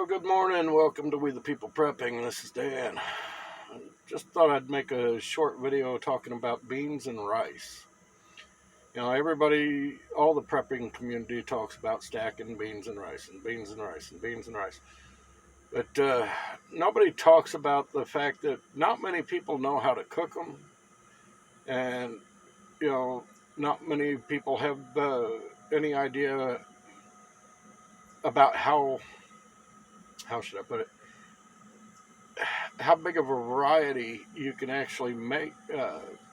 Good morning. Welcome to We the People Prepping. This is Dan. Just thought I'd make a short video talking about beans and rice. Everybody, all the prepping community talks about stacking beans and rice and beans and rice and beans and rice. But nobody talks about the fact that not many people know how to cook them. And, not many people have any idea about how should I put it? How big of a variety you can actually make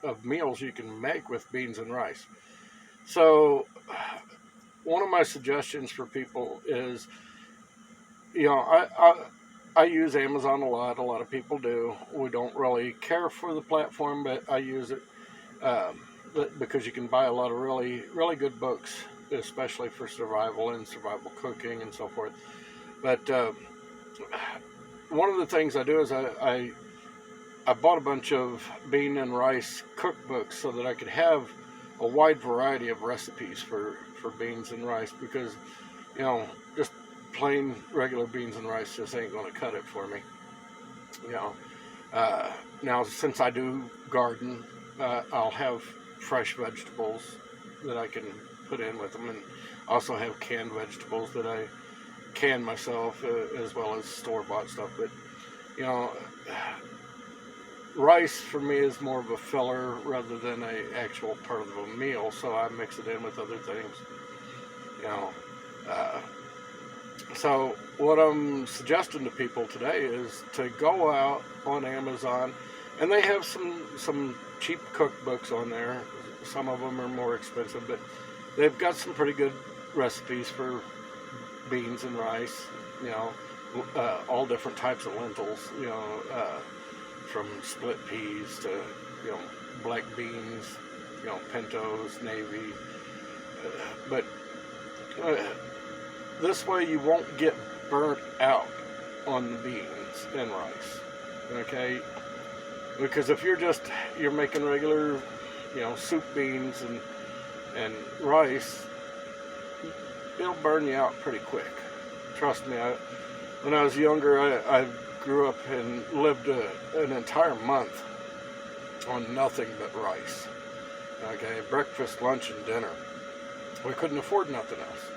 of meals you can make with beans and rice. So one of my suggestions for people is, I use Amazon a lot. A lot of people do. We don't really care for the platform, but I use it because you can buy a lot of really good books, especially for survival and survival cooking and so forth. But one of the things I do is I bought a bunch of bean and rice cookbooks so that I could have a wide variety of recipes for beans and rice, because just plain regular beans and rice just ain't going to cut it for me. Now since I do garden, I'll have fresh vegetables that I can put in with them, and also have canned vegetables that I can myself, as well as store-bought stuff. But rice for me is more of a filler rather than a actual part of a meal, so I mix it in with other things. So what I'm suggesting to people today is to go out on Amazon, and they have some cheap cookbooks on there. Some of them are more expensive, but they've got some pretty good recipes for beans and rice. All different types of lentils. From split peas to black beans, pintos, navy. But this way you won't get burnt out on the beans and rice. Okay, because if you're making regular soup beans and rice, it'll burn you out pretty quick. Trust me. When I was younger, I grew up and lived an entire month on nothing but rice. Okay, breakfast, lunch, and dinner. We couldn't afford nothing else.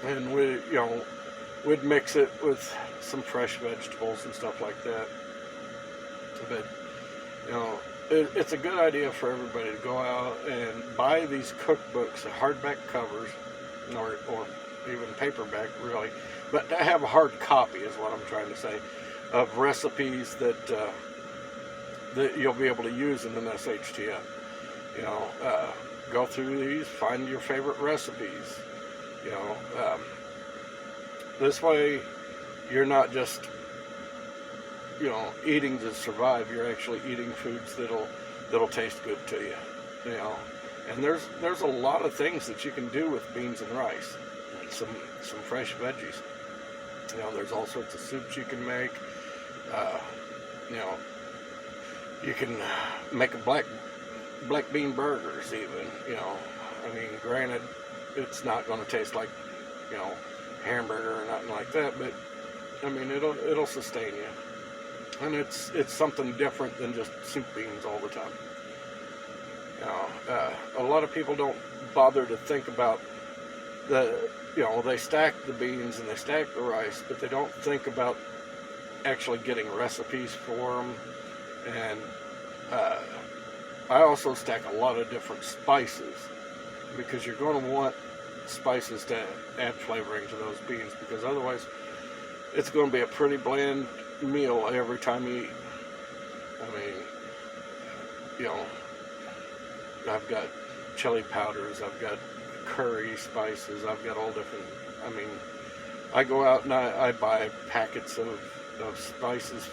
And we'd mix it with some fresh vegetables and stuff like that. But it's a good idea for everybody to go out and buy these cookbooks, hardback covers, or even paperback, really, but to have a hard copy is what I'm trying to say, of recipes that you'll be able to use in an SHTF. Go through these, find your favorite recipes. This way you're not just eating to survive. You're actually eating foods that'll taste good to you. And there's a lot of things that you can do with beans and rice. Some fresh veggies. There's all sorts of soups you can make. You can make a black bean burgers even. Granted, it's not going to taste like hamburger or nothing like that, but it'll sustain you. And it's something different than just soup beans all the time. A lot of people don't bother to think about they stack the beans and they stack the rice, but they don't think about actually getting recipes for them. And I also stack a lot of different spices, because you're going to want spices to add flavoring to those beans, because otherwise it's going to be a pretty bland meal every time you eat. I've got chili powders, I've got curry spices, I've got all different. I go out and I buy packets of spices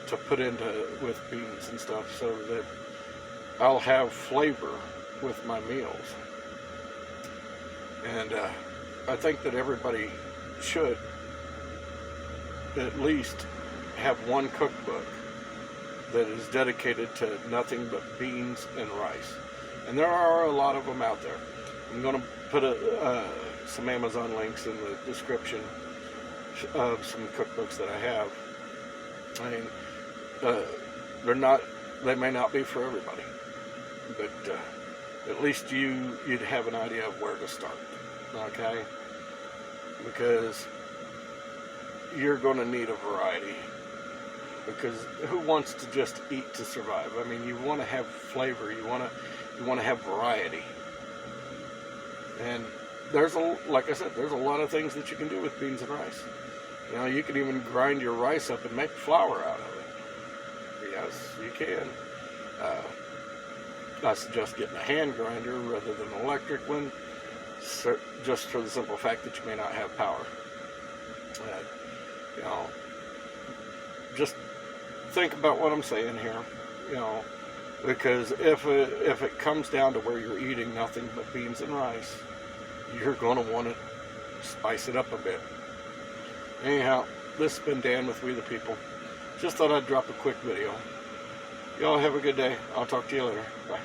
to put with beans and stuff, so that I'll have flavor with my meals. And I think that everybody should at least have one cookbook that is dedicated to nothing but beans and rice. And there are a lot of them out there. I'm going to put some Amazon links in the description of some cookbooks that I have. I mean, they may not be for everybody, but at least you'd have an idea of where to start, okay? Because you're going to need a variety. Because who wants to just eat to survive? I mean, you want to have flavor. You want to have variety. And like I said, there's a lot of things that you can do with beans and rice. You know, you can even grind your rice up and make flour out of it. Yes, you can. I suggest getting a hand grinder rather than an electric one, just for the simple fact that you may not have power. You know, just think about what I'm saying here, you know, because if it comes down to where you're eating nothing but beans and rice, you're going to want to spice it up a bit. Anyhow, this has been Dan with We the People. Just thought I'd drop a quick video. Y'all have a good day. I'll talk to you later. Bye.